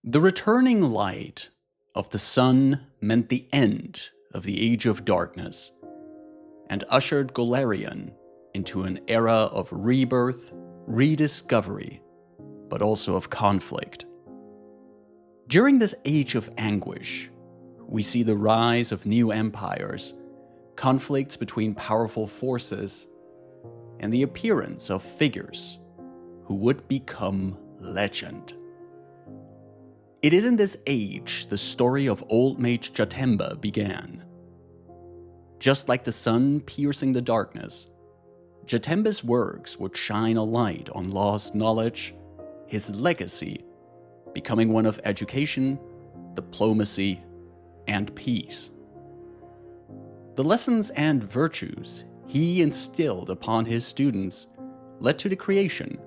The returning light of the sun meant the end of the Age of Darkness and ushered Golarion into an era of rebirth, rediscovery, but also of conflict. During this Age of Anguish, we see the rise of new empires, conflicts between powerful forces, and the appearance of figures who would become legend. It is in this age the story of Old-Mage Jatembe began. Just like the sun piercing the darkness, Jatembe's works would shine a light on lost knowledge, his legacy becoming one of education, diplomacy, and peace. The lessons and virtues he instilled upon his students led to the creation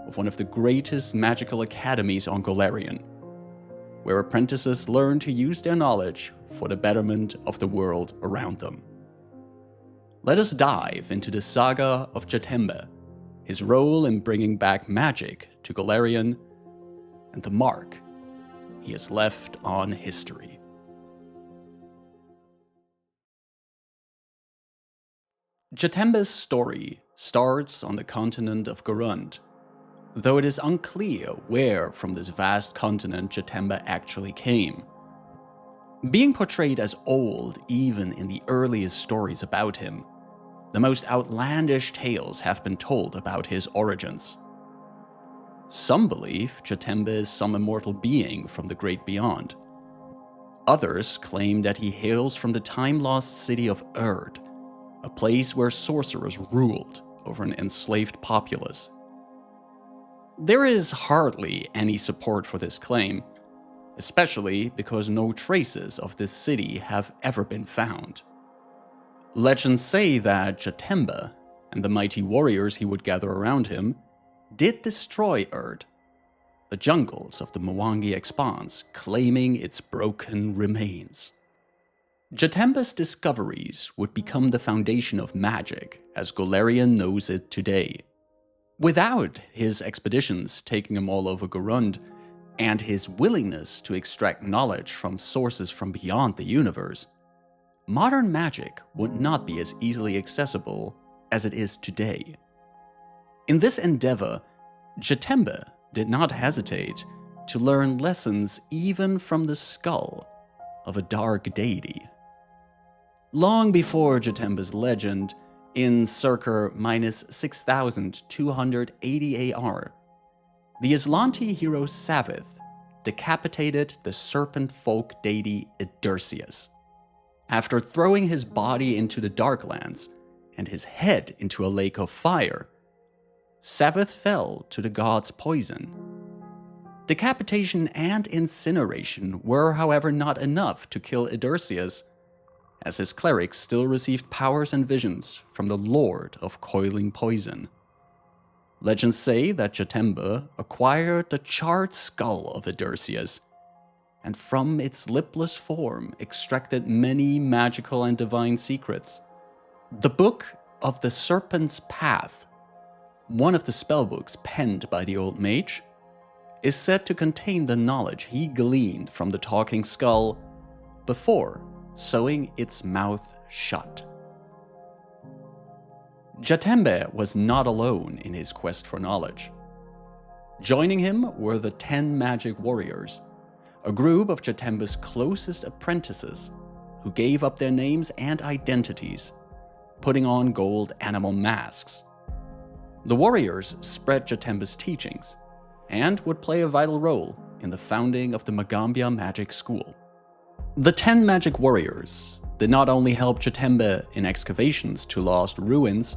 of one of the greatest magical academies on Golarion, where apprentices learn to use their knowledge for the betterment of the world around them. Let us dive into the saga of Jatembe, his role in bringing back magic to Golarion, and the mark he has left on history. Jatembe's story starts on the continent of Garund, though it is unclear where from this vast continent Jatembe actually came. Being portrayed as old even in the earliest stories about him, the most outlandish tales have been told about his origins. Some believe Jatembe is some immortal being from the great beyond. Others claim that he hails from the time-lost city of Erd, a place where sorcerers ruled over an enslaved populace. There is hardly any support for this claim, especially because no traces of this city have ever been found. Legends say that Jatembe and the mighty warriors he would gather around him did destroy Erd, the jungles of the Magaambya expanse, claiming its broken remains. Jatembe's discoveries would become the foundation of magic as Golarion knows it today. Without his expeditions taking him all over Garund, and his willingness to extract knowledge from sources from beyond the universe, modern magic would not be as easily accessible as it is today. In this endeavor, Jatembe did not hesitate to learn lessons even from the skull of a dark deity. Long before Jatembe's legend, in circa -6280 AR, the Aslanti hero Savith decapitated the serpent folk deity Idursius. After throwing his body into the Darklands and his head into a lake of fire, Savith fell to the god's poison. Decapitation and incineration were, however, not enough to kill Idursius, as his clerics still received powers and visions from the Lord of Coiling Poison. Legends say that Jatembe acquired the charred skull of Idursius, and from its lipless form extracted many magical and divine secrets. The Book of the Serpent's Path, one of the spellbooks penned by the Old Mage, is said to contain the knowledge he gleaned from the talking skull before sewing its mouth shut. Jatembe was not alone in his quest for knowledge. Joining him were the 10 Magic Warriors, a group of Jatembe's closest apprentices who gave up their names and identities, putting on gold animal masks. The warriors spread Jatembe's teachings and would play a vital role in the founding of the Magaambya Magic School. The 10 Magic Warriors did not only help Jatembe in excavations to lost ruins,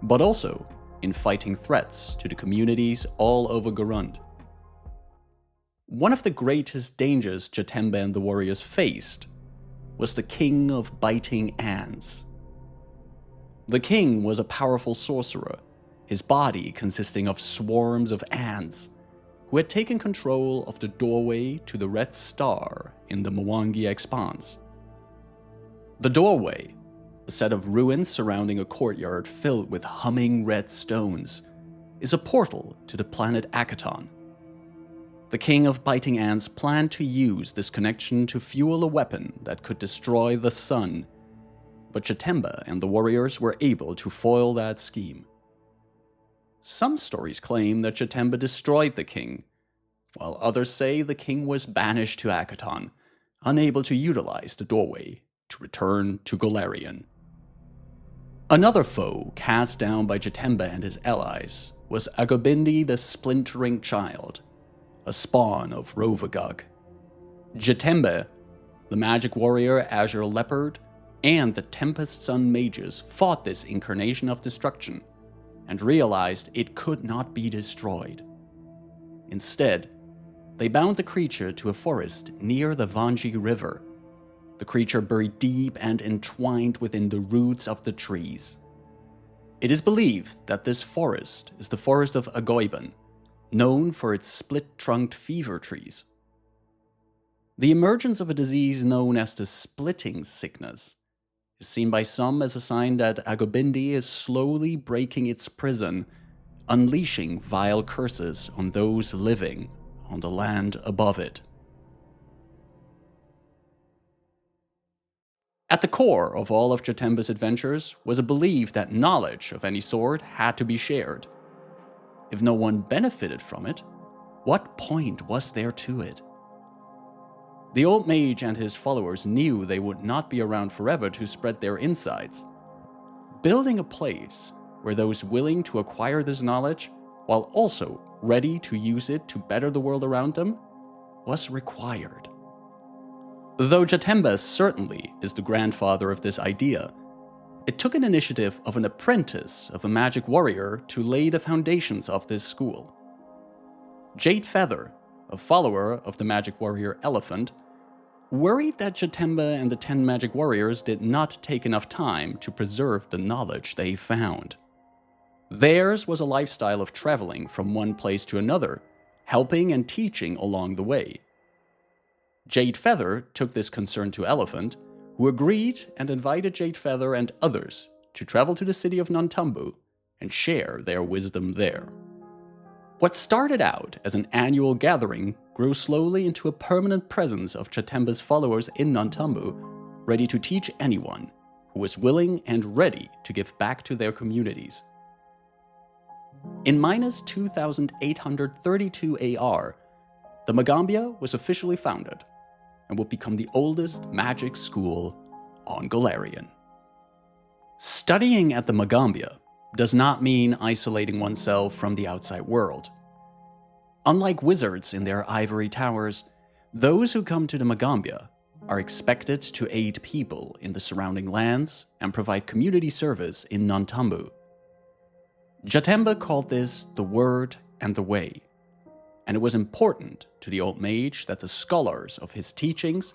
but also in fighting threats to the communities all over Garund. One of the greatest dangers Jatembe and the warriors faced was the King of Biting Ants. The king was a powerful sorcerer, his body consisting of swarms of ants, who had taken control of the doorway to the Red Star in the Magaambya expanse. The doorway, a set of ruins surrounding a courtyard filled with humming red stones, is a portal to the planet Akaton. The king of biting ants planned to use this connection to fuel a weapon that could destroy the sun, but Jatembe and the warriors were able to foil that scheme. Some stories claim that Jatembe destroyed the king, while others say the king was banished to Akaton, unable to utilize the doorway to return to Golarion. Another foe cast down by Jatembe and his allies was Agobindi the Splintering Child, a spawn of Rovagug. Jatembe, the magic warrior Azure Leopard, and the Tempest Sun mages fought this incarnation of destruction and realized it could not be destroyed. Instead, they bound the creature to a forest near the Vanji River, the creature buried deep and entwined within the roots of the trees. It is believed that this forest is the forest of Agoiban, known for its split-trunked fever trees. The emergence of a disease known as the splitting sickness is seen by some as a sign that Agobindi is slowly breaking its prison, unleashing vile curses on those living on the land above it. At the core of all of Jatembe's adventures was a belief that knowledge of any sort had to be shared. If no one benefited from it, what point was there to it? The Old-Mage and his followers knew they would not be around forever to spread their insights. Building a place where those willing to acquire this knowledge, while also ready to use it to better the world around them, was required. Though Jatembe certainly is the grandfather of this idea, it took an initiative of an apprentice of a magic warrior to lay the foundations of this school. Jade Feather, a follower of the magic warrior Elephant, worried that Jatembe and the 10 magic warriors did not take enough time to preserve the knowledge they found. Theirs was a lifestyle of traveling from one place to another, helping and teaching along the way. Jade Feather took this concern to Elephant, who agreed and invited Jade Feather and others to travel to the city of Nantambu and share their wisdom there. What started out as an annual gathering grew slowly into a permanent presence of Jatembe's followers in Nantambu, ready to teach anyone who was willing and ready to give back to their communities. In minus 2832 AR, the Magaambya was officially founded and would become the oldest magic school on Golarion. Studying at the Magaambya does not mean isolating oneself from the outside world. Unlike wizards in their ivory towers, those who come to the Magaambya are expected to aid people in the surrounding lands and provide community service in Nantambu. Jatembe called this the Word and the Way, and it was important to the Old-Mage that the scholars of his teachings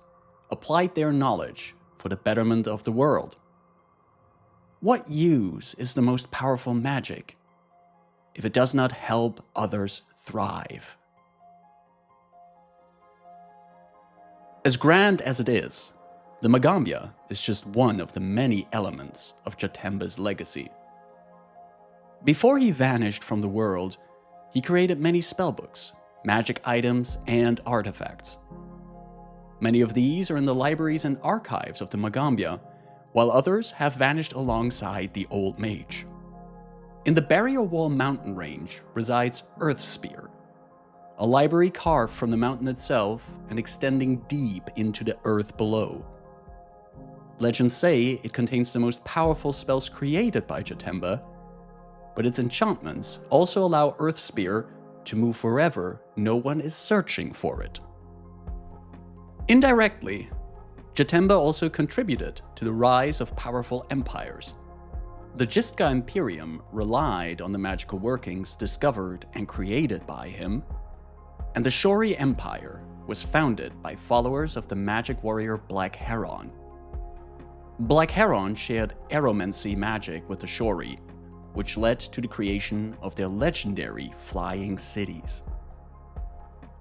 applied their knowledge for the betterment of the world. What use is the most powerful magic if it does not help others thrive? As grand as it is, the Magaambya is just one of the many elements of Jatembe's legacy. Before he vanished from the world, he created many spellbooks, magic items, and artifacts. Many of these are in the libraries and archives of the Magaambya, while others have vanished alongside the Old-Mage. In the Barrier Wall mountain range resides Earthspear, a library carved from the mountain itself and extending deep into the earth below. Legends say it contains the most powerful spells created by Jatembe, but its enchantments also allow Earthspear to move wherever no one is searching for it. Indirectly, Jatembe also contributed to the rise of powerful empires. The Jistka Imperium relied on the magical workings discovered and created by him, and the Shori Empire was founded by followers of the magic warrior Black Heron. Black Heron shared aeromancy magic with the Shori, which led to the creation of their legendary flying cities.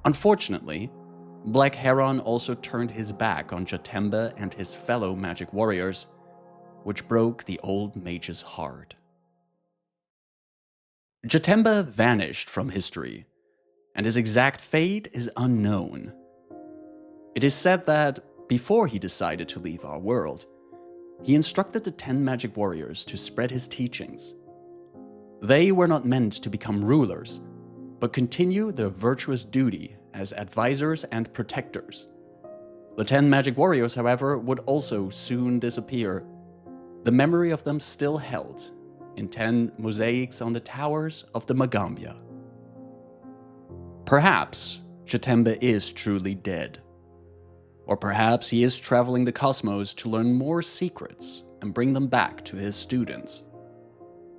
Unfortunately, Black Heron also turned his back on Jatembe and his fellow magic warriors, which broke the Old-Mage's heart. Jatembe vanished from history, and his exact fate is unknown. It is said that, before he decided to leave our world, he instructed the 10 magic warriors to spread his teachings. They were not meant to become rulers, but continue their virtuous duty as advisors and protectors. The 10 magic warriors, however, would also soon disappear, the memory of them still held in 10 mosaics on the towers of the Magaambya. Perhaps Jatembe is truly dead. Or perhaps he is traveling the cosmos to learn more secrets and bring them back to his students.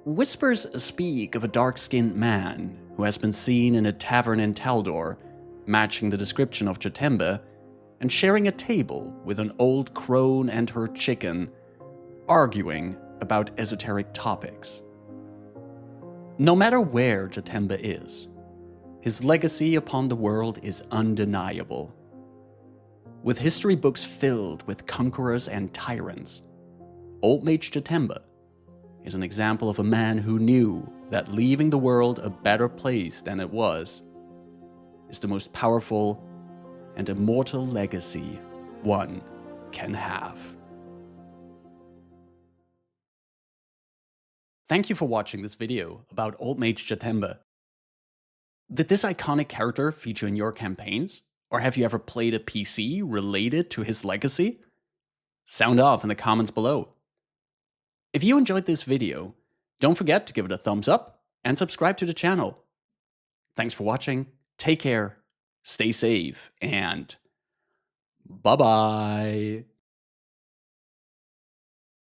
Whispers speak of a dark-skinned man who has been seen in a tavern in Taldor, matching the description of Jatembe, and sharing a table with an old crone and her chicken, arguing about esoteric topics. No matter where Jatembe is, his legacy upon the world is undeniable. With history books filled with conquerors and tyrants, Old-Mage Jatembe is an example of a man who knew that leaving the world a better place than it was is the most powerful and immortal legacy one can have. Thank you for watching this video about Old-Mage Jatembe. Did this iconic character feature in your campaigns? Or have you ever played a PC related to his legacy? Sound off in the comments below. If you enjoyed this video, don't forget to give it a thumbs up and subscribe to the channel. Thanks for watching, take care, stay safe, and bye-bye.